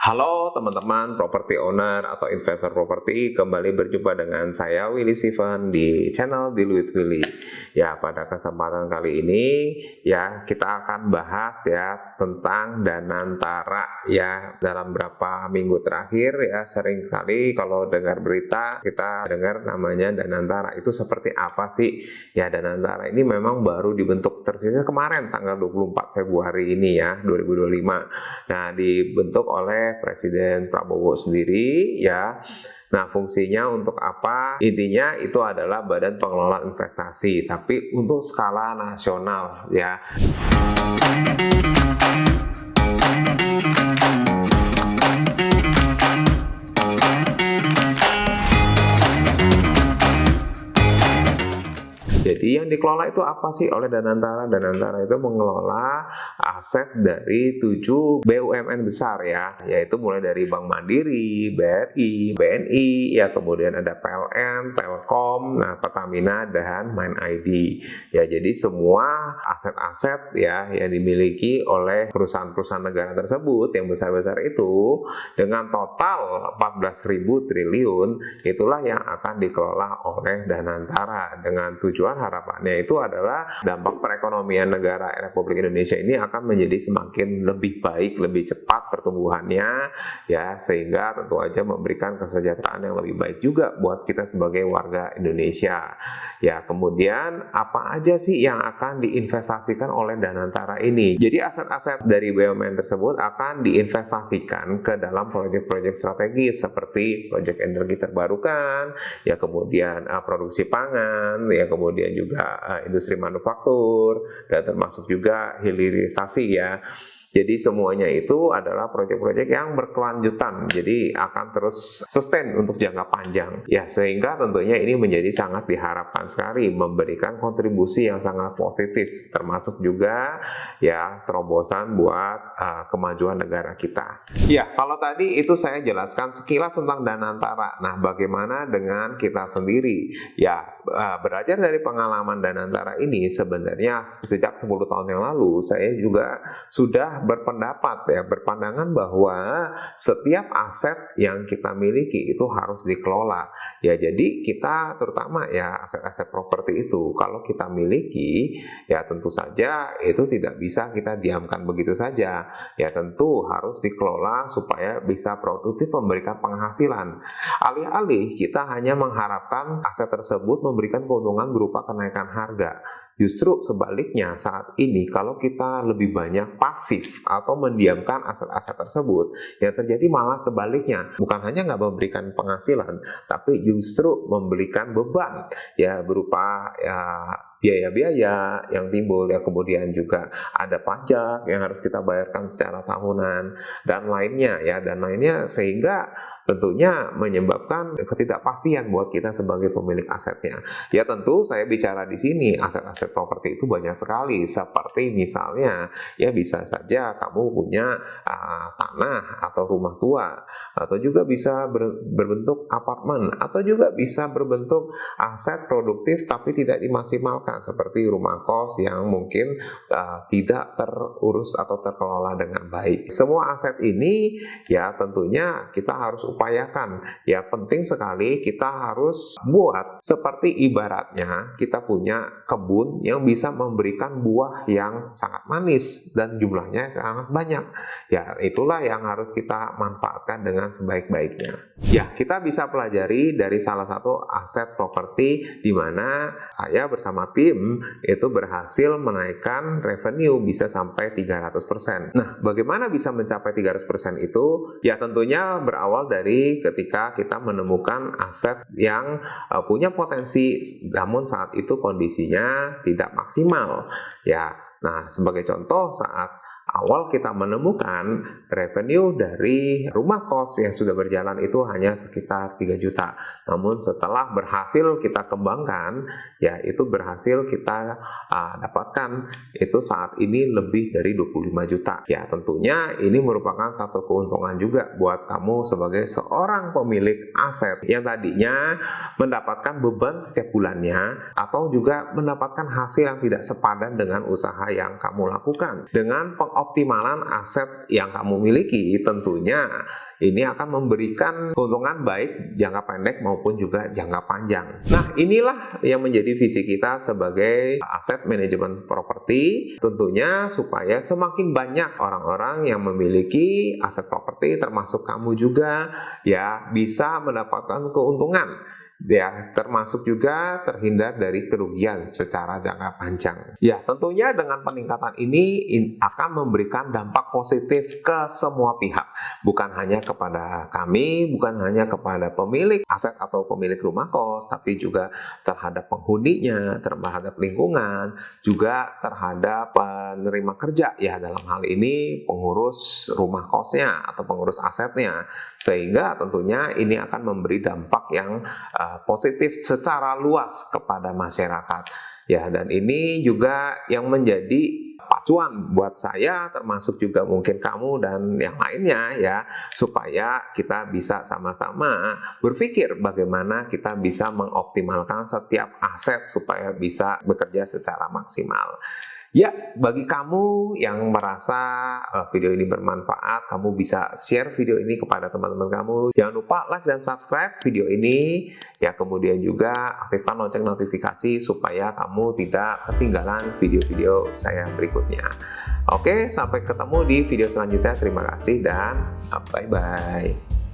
Halo teman-teman property owner atau investor properti, kembali berjumpa dengan saya Willy Steven di channel Deal with Willy. Ya, pada kesempatan kali ini ya kita akan bahas ya tentang Danantara ya. Dalam beberapa minggu terakhir ya sering sekali kalau dengar berita kita dengar namanya Danantara. Itu seperti apa sih? Ya, Danantara ini memang baru dibentuk tersisa kemarin tanggal 24 Februari ini ya 2025. Nah, dibentuk oleh Presiden Prabowo sendiri ya. Nah, fungsinya untuk apa? Intinya itu adalah Badan Pengelola Investasi, tapi untuk skala nasional ya. Jadi yang dikelola itu apa sih oleh Danantara? Danantara itu mengelola aset dari 7 BUMN besar ya, yaitu mulai dari Bank Mandiri, BRI, BNI, ya kemudian ada PLN, Telkom, nah Pertamina dan MindID. Ya, jadi semua aset-aset ya yang dimiliki oleh perusahaan-perusahaan negara tersebut yang besar-besar itu dengan total 14.000 triliun itulah yang akan dikelola oleh Danantara dengan tujuan harapannya itu adalah dampak perekonomian negara Republik Indonesia ini akan menjadi semakin lebih baik, lebih cepat pertumbuhannya ya, sehingga tentu aja memberikan kesejahteraan yang lebih baik juga buat kita sebagai warga Indonesia. Ya, kemudian apa aja sih yang akan diinvestasikan oleh Danantara ini? Jadi aset-aset dari BUMN tersebut akan diinvestasikan ke dalam proyek-proyek strategis seperti proyek energi terbarukan, ya kemudian produksi pangan, ya kemudian juga industri manufaktur, dan termasuk juga hilirisasi ya. Jadi semuanya itu adalah proyek-proyek yang berkelanjutan, jadi akan terus sustain untuk jangka panjang. Ya, sehingga tentunya ini menjadi sangat diharapkan sekali, memberikan kontribusi yang sangat positif, termasuk juga ya terobosan buat kemajuan negara kita. Ya, kalau tadi itu saya jelaskan sekilas tentang Danantara. Nah, bagaimana dengan kita sendiri? Ya, belajar dari pengalaman Danantara ini sebenarnya sejak 10 tahun yang lalu saya juga sudah berpandangan bahwa setiap aset yang kita miliki itu harus dikelola. Ya, jadi kita terutama ya aset-aset properti itu kalau kita miliki ya tentu saja itu tidak bisa kita diamkan begitu saja. Ya, tentu harus dikelola supaya bisa produktif memberikan penghasilan. Alih-alih kita hanya mengharapkan aset tersebut memberikan keuntungan berupa kenaikan harga. Justru sebaliknya saat ini kalau kita lebih banyak pasif atau mendiamkan aset-aset tersebut, yang terjadi malah sebaliknya. Bukan hanya nggak memberikan penghasilan, tapi justru memberikan beban ya berupa ya biaya-biaya yang timbul ya, kemudian juga ada pajak yang harus kita bayarkan secara tahunan dan lainnya ya, sehingga tentunya menyebabkan ketidakpastian buat kita sebagai pemilik asetnya. Ya, tentu saya bicara di sini aset-aset properti itu banyak sekali, seperti misalnya ya bisa saja kamu punya tanah atau rumah tua, atau juga bisa berbentuk apartemen, atau juga bisa berbentuk aset produktif tapi tidak dimaksimalkan seperti rumah kos yang mungkin tidak terurus atau terkelola dengan baik. Semua aset ini ya tentunya kita harus upayakan. Ya, penting sekali kita harus buat seperti ibaratnya kita punya kebun yang bisa memberikan buah yang sangat manis dan jumlahnya sangat banyak. Ya, itulah yang harus kita manfaatkan dengan sebaik-baiknya. Ya, kita bisa pelajari dari salah satu aset properti di mana saya bersama tim itu berhasil menaikkan revenue bisa sampai 300%. Nah, bagaimana bisa mencapai 300% itu? Ya, tentunya berawal dari ketika kita menemukan aset yang punya potensi namun saat itu kondisinya tidak maksimal. Ya, nah sebagai contoh saat awal kita menemukan revenue dari rumah kos yang sudah berjalan itu hanya sekitar 3 juta. Namun setelah berhasil kita kembangkan, ya itu berhasil kita dapatkan itu saat ini lebih dari 25 juta. Ya, tentunya ini merupakan satu keuntungan juga buat kamu sebagai seorang pemilik aset yang tadinya mendapatkan beban setiap bulannya atau juga mendapatkan hasil yang tidak sepadan dengan usaha yang kamu lakukan. Dengan pengoptimalan aset yang kamu miliki tentunya ini akan memberikan keuntungan baik jangka pendek maupun juga jangka panjang. Nah, inilah yang menjadi visi kita sebagai aset manajemen properti, tentunya supaya semakin banyak orang-orang yang memiliki aset properti, termasuk kamu juga, ya bisa mendapatkan keuntungan. Ya, termasuk juga terhindar dari kerugian secara jangka panjang. Ya, tentunya dengan peningkatan ini akan memberikan dampak positif ke semua pihak. Bukan hanya kepada kami, bukan hanya kepada pemilik aset atau pemilik rumah kos, tapi juga terhadap penghuninya, terhadap lingkungan, juga terhadap penerima kerja, ya dalam hal ini pengurus rumah kosnya atau pengurus asetnya. Sehingga tentunya ini akan memberi dampak yang positif secara luas kepada masyarakat. Ya, dan ini juga yang menjadi pacuan buat saya, termasuk juga mungkin kamu dan yang lainnya ya, supaya kita bisa sama-sama berpikir bagaimana kita bisa mengoptimalkan setiap aset supaya bisa bekerja secara maksimal. Ya, bagi kamu yang merasa video ini bermanfaat, kamu bisa share video ini kepada teman-teman kamu. Jangan lupa like dan subscribe video ini. Ya, kemudian juga aktifkan lonceng notifikasi supaya kamu tidak ketinggalan video-video saya berikutnya. Oke, sampai ketemu di video selanjutnya. Terima kasih dan bye-bye.